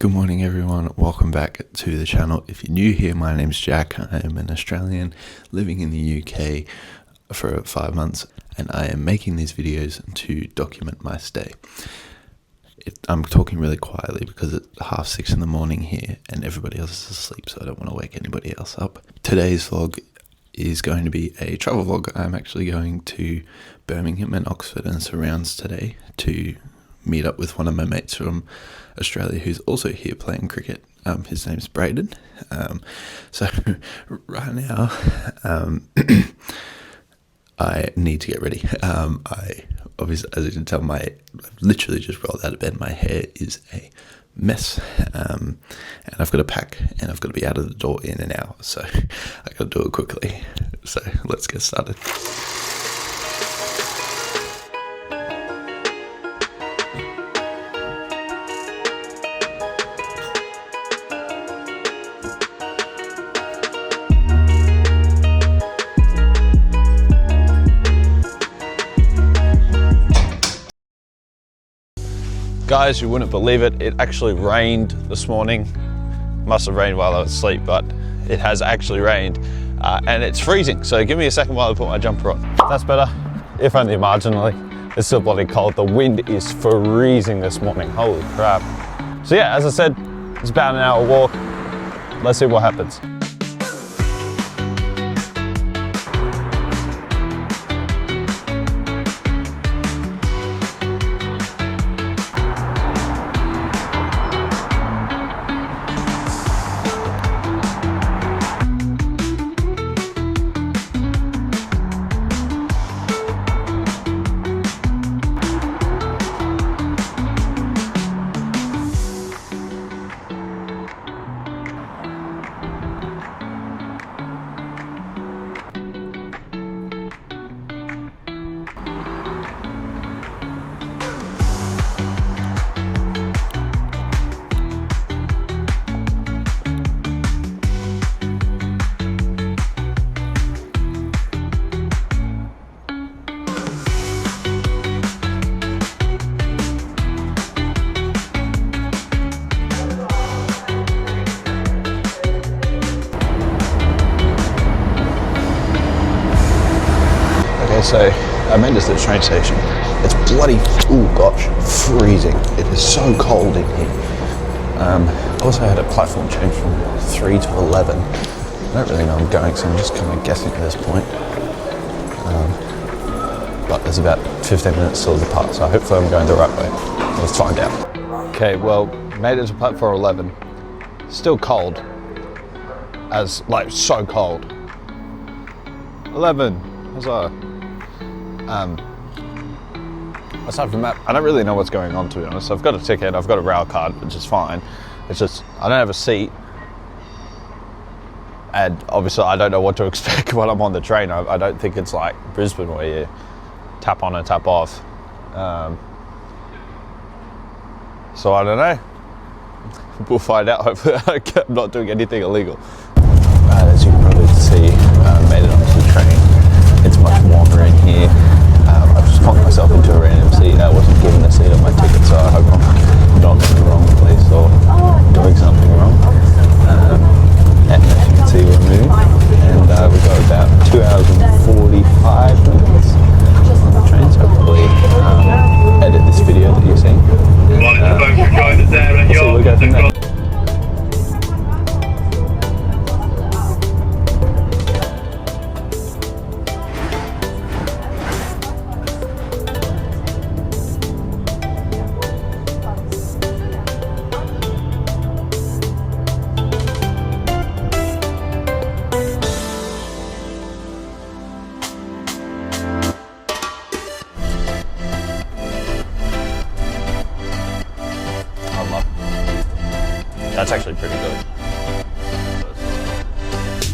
Good morning everyone, welcome back to the channel. If you're new here, my name's Jack. I am an Australian living in the UK for 5 months, and I am making these videos to document my stay. I'm talking really quietly because it's 6:30 in the morning here and everybody else is asleep, so I don't want to wake anybody else up. Today's vlog is going to be a travel vlog. I'm actually going to Birmingham and Oxford and surrounds today to meet up with one of my mates from Australia who's also here playing cricket. His name's Braden. So right now I need to get ready. I obviously, as you can tell, I've literally just rolled out of bed. My hair is a mess, and I've got to pack and I've got to be out of the door in an hour, so I got to do it quickly. So let's get started. Guys, you wouldn't believe it, it actually rained this morning. Must have rained while I was asleep, but it has actually rained. And it's freezing, so give me a second while I put my jumper on. That's better, if only marginally. It's still bloody cold. The wind is freezing this morning, holy crap. So yeah, as I said, it's about an hour walk. Let's see what happens. So I made this at the train station. It's bloody, oh gosh, freezing. It is so cold in here. Also had a platform change from 3 to 11. I don't really know where I'm going, so I'm just kind of guessing at this point. But there's about 15 minutes till the park, so hopefully I'm going the right way. Let's find out. Okay, well, made it to platform 11. Still cold. As, like, so cold. 11, huzzah. Aside from that, I don't really know what's going on, to be honest. I've got a ticket, I've got a rail card, which is fine. It's just, I don't have a seat. And obviously I don't know what to expect when I'm on the train. I don't think it's like Brisbane where you tap on and tap off. So I don't know. We'll find out. Hopefully I'm not doing anything illegal. As you can probably see, I made it onto the train. It's much warmer in here. I've just plunked myself into a random seat. I wasn't given a seat on my ticket, so I hope I'm not in the wrong place or doing something wrong. And as you can see, we're moving, and we've got about 2 hours and 45 minutes on the train, so I'll probably edit this video that you're seeing. And, so we'll go from there. That's actually pretty good.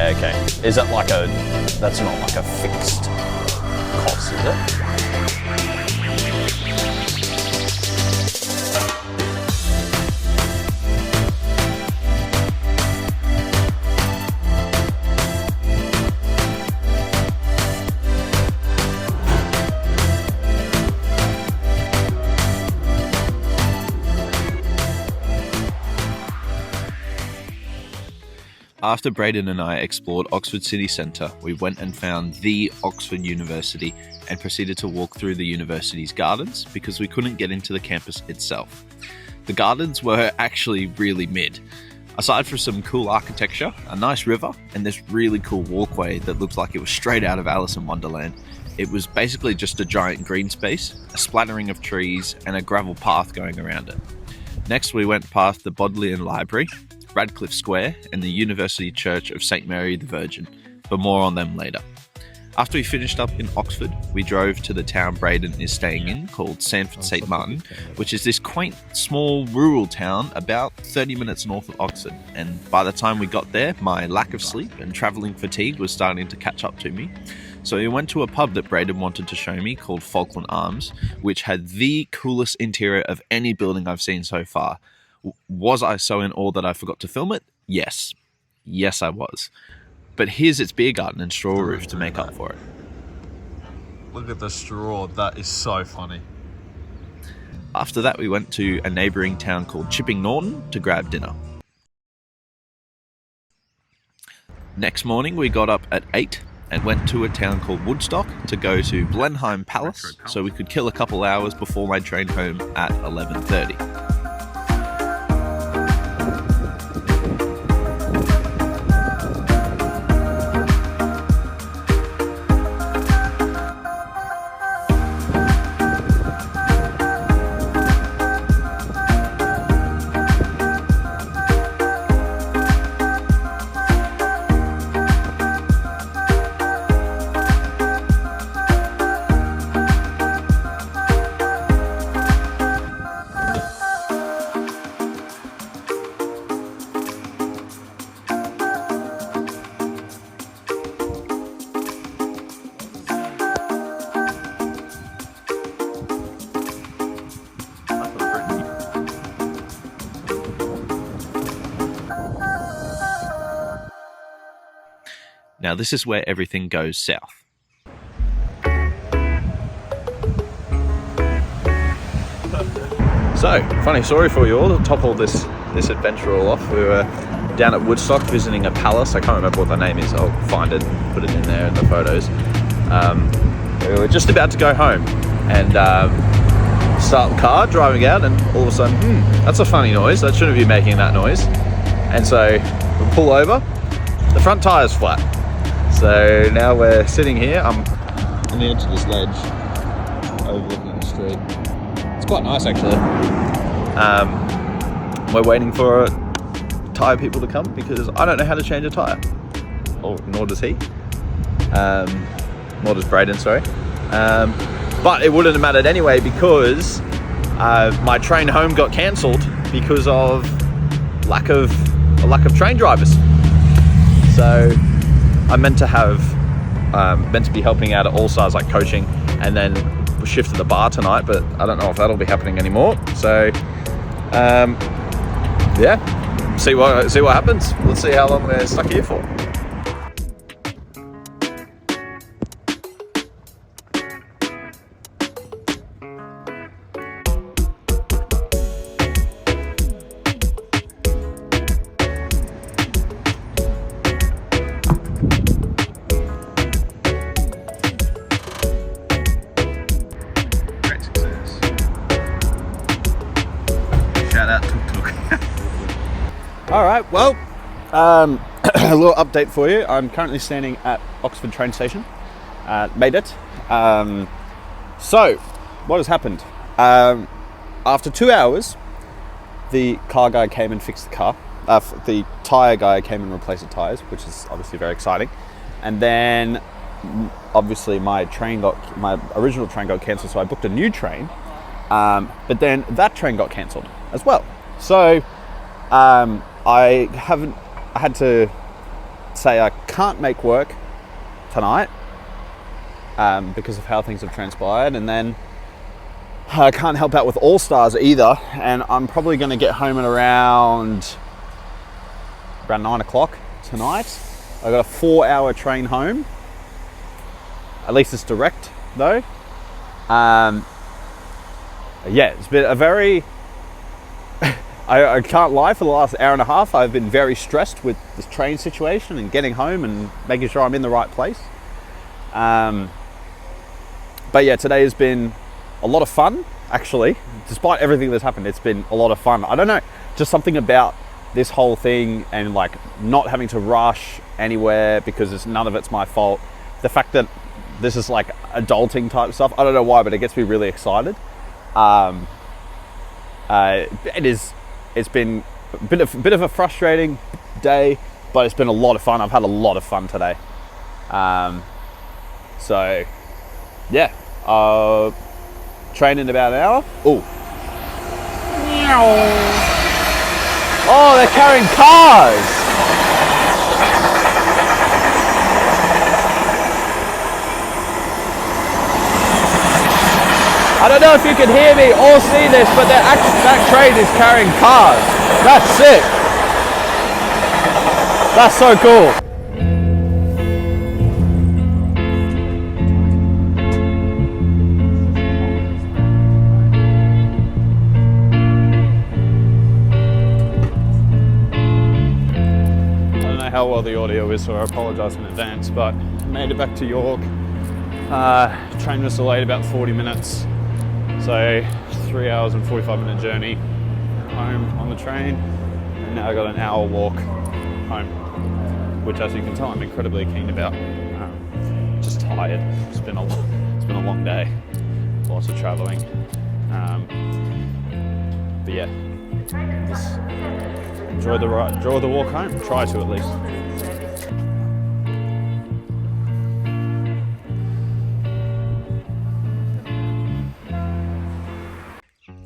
Okay, is it like that's not like a fixed cost, is it? After Braden and I explored Oxford City Centre, we went and found the Oxford University and proceeded to walk through the university's gardens because we couldn't get into the campus itself. The gardens were actually really mid. Aside from some cool architecture, a nice river, and this really cool walkway that looked like it was straight out of Alice in Wonderland, it was basically just a giant green space, a splattering of trees, and a gravel path going around it. Next, we went past the Bodleian Library, Radcliffe Square, and the University Church of St Mary the Virgin, but more on them later. After we finished up in Oxford, we drove to the town Braden is staying in, called Sandford St Martin, which is this quaint, small, rural town about 30 minutes north of Oxford. And by the time we got there, my lack of sleep and travelling fatigue was starting to catch up to me. So we went to a pub that Braden wanted to show me called Falkland Arms, which had the coolest interior of any building I've seen so far. Was I so in awe that I forgot to film it? Yes. Yes, I was. But here's its beer garden and straw roof to make up for it. Look at the straw, that is so funny. After that, we went to a neighbouring town called Chipping Norton to grab dinner. Next morning, we got up at 8 and went to a town called Woodstock to go to Blenheim Palace so we could kill a couple hours before my train home at 11:30. Now this is where everything goes south. So, funny story for you all, to top all this adventure all off, we were down at Woodstock visiting a palace. I can't remember what the name is, I'll find it, put it in there in the photos. We were just about to go home and start the car, driving out, and all of a sudden, that's a funny noise, that shouldn't be making that noise. And so we pull over, the front tyre's flat. So now we're sitting here, I'm on the edge of this ledge, overlooking the street. It's quite nice actually. We're waiting for tyre people to come because I don't know how to change a tyre. Or nor does he. Nor does Braden, sorry. But it wouldn't have mattered anyway because my train home got cancelled because of lack of train drivers. So I'm meant to be helping out at All Stars, like coaching, and then shift to the bar tonight, but I don't know if that'll be happening anymore. So yeah, see what happens. Let's see how long we're stuck here for. All right, well, a little update for you. I'm currently standing at Oxford train station. Made it. So, what has happened? After 2 hours, the car guy came and fixed the car. The tyre guy came and replaced the tyres, which is obviously very exciting. And then, obviously, my original train got cancelled, so I booked a new train. But then that train got cancelled as well. So, I had to say I can't make work tonight because of how things have transpired, and then I can't help out with All Stars either, and I'm probably going to get home at around 9 o'clock tonight. I got a 4-hour train home. At least it's direct though. Yeah, it's been a very I can't lie, for the last hour and a half, I've been very stressed with this train situation and getting home and making sure I'm in the right place. But yeah, today has been a lot of fun, actually. Despite everything that's happened, it's been a lot of fun. I don't know, just something about this whole thing and like not having to rush anywhere because none of it's my fault. The fact that this is like adulting type stuff, I don't know why, but it gets me really excited. It's been a bit of a frustrating day, but it's been a lot of fun. I've had a lot of fun today. So yeah, train in about an hour. Oh, they're carrying cars. I don't know if you can hear me or see this, but that train is carrying cars. That's sick. That's so cool. I don't know how well the audio is, so I apologise in advance, but I made it back to York. Train was delayed about 40 minutes. So 3 hours and 45-minute journey home on the train, and now I got an hour walk home, which, as you can tell, I'm incredibly keen about. Just tired. It's been a long day, lots of travelling. But yeah, just enjoy the walk home. Try to at least.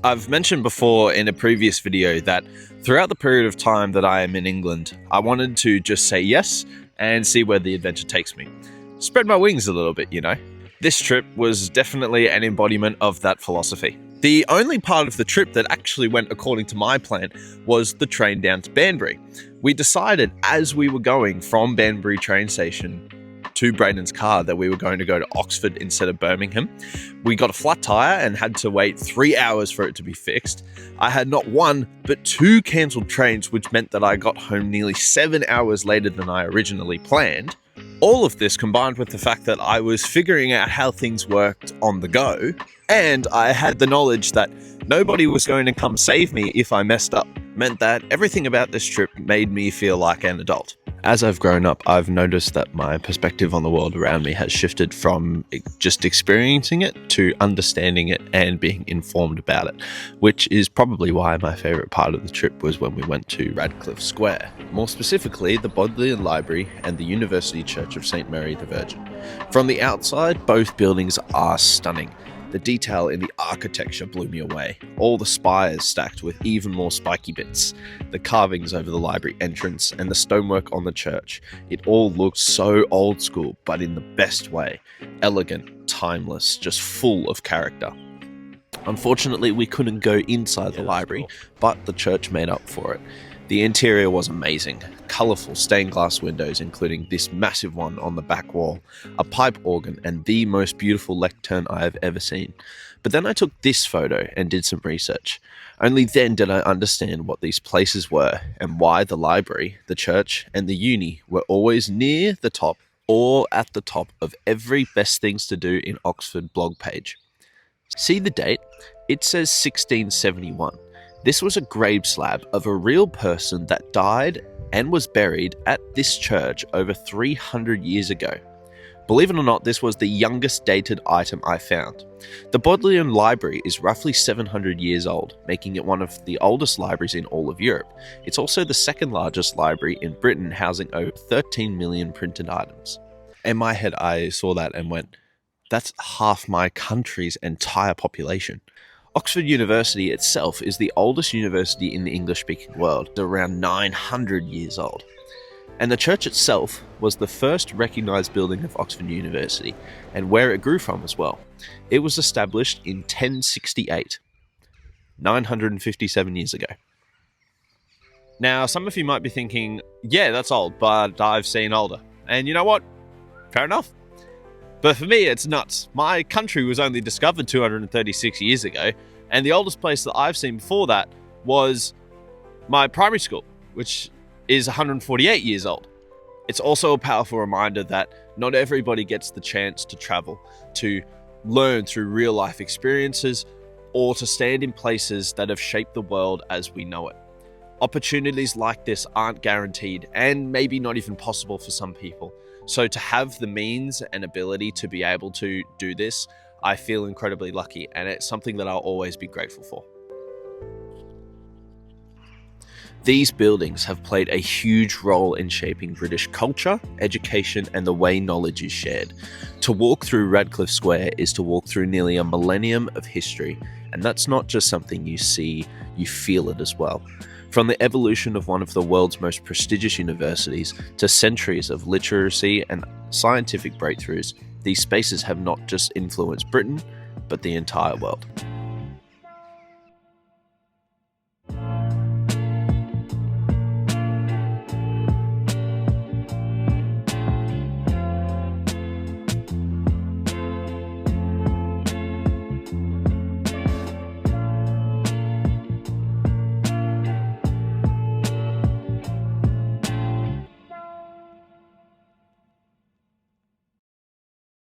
I've mentioned before in a previous video that throughout the period of time that I am in England, I wanted to just say yes and see where the adventure takes me. Spread my wings a little bit, you know. This trip was definitely an embodiment of that philosophy. The only part of the trip that actually went according to my plan was the train down to Banbury. We decided as we were going from Banbury train station to Braden's car that we were going to go to Oxford instead of Birmingham. We got a flat tire and had to wait 3 hours for it to be fixed. I had not one, but 2 cancelled trains, which meant that I got home nearly 7 hours later than I originally planned. All of this combined with the fact that I was figuring out how things worked on the go, and I had the knowledge that nobody was going to come save me if I messed up, meant that everything about this trip made me feel like an adult. As I've grown up, I've noticed that my perspective on the world around me has shifted from just experiencing it to understanding it and being informed about it, which is probably why my favourite part of the trip was when we went to Radcliffe Square, more specifically the Bodleian Library and the University Church of St Mary the Virgin. From the outside, both buildings are stunning. The detail in the architecture blew me away. All the spires stacked with even more spiky bits, the carvings over the library entrance, and the stonework on the church. It all looked so old school, but in the best way. Elegant, timeless, just full of character. Unfortunately, we couldn't go inside the library, but the church made up for it. The interior was amazing. Colourful stained glass windows, including this massive one on the back wall, a pipe organ, and the most beautiful lectern I have ever seen. But then I took this photo and did some research. Only then did I understand what these places were and why the library, the church, and the uni were always near the top or at the top of every best things to do in Oxford blog page. See the date? It says 1671. This was a grave slab of a real person that died and was buried at this church over 300 years ago. Believe it or not, this was the youngest dated item I found. The Bodleian Library is roughly 700 years old, making it one of the oldest libraries in all of Europe. It's also the second largest library in Britain, housing over 13 million printed items. In my head, I saw that and went, that's half my country's entire population. Oxford University itself is the oldest university in the English-speaking world, around 900 years old. And the church itself was the first recognised building of Oxford University, and where it grew from as well. It was established in 1068, 957 years ago. Now, some of you might be thinking, yeah, that's old, but I've seen older. And you know what? Fair enough. But for me, it's nuts. My country was only discovered 236 years ago, and the oldest place that I've seen before that was my primary school, which is 148 years old. It's also a powerful reminder that not everybody gets the chance to travel, to learn through real life experiences, or to stand in places that have shaped the world as we know it. Opportunities like this aren't guaranteed and maybe not even possible for some people. So to have the means and ability to be able to do this, I feel incredibly lucky, and it's something that I'll always be grateful for. These buildings have played a huge role in shaping British culture, education, and the way knowledge is shared. To walk through Radcliffe Square is to walk through nearly a millennium of history, and that's not just something you see, you feel it as well. From the evolution of one of the world's most prestigious universities to centuries of literacy and scientific breakthroughs, these spaces have not just influenced Britain, but the entire world.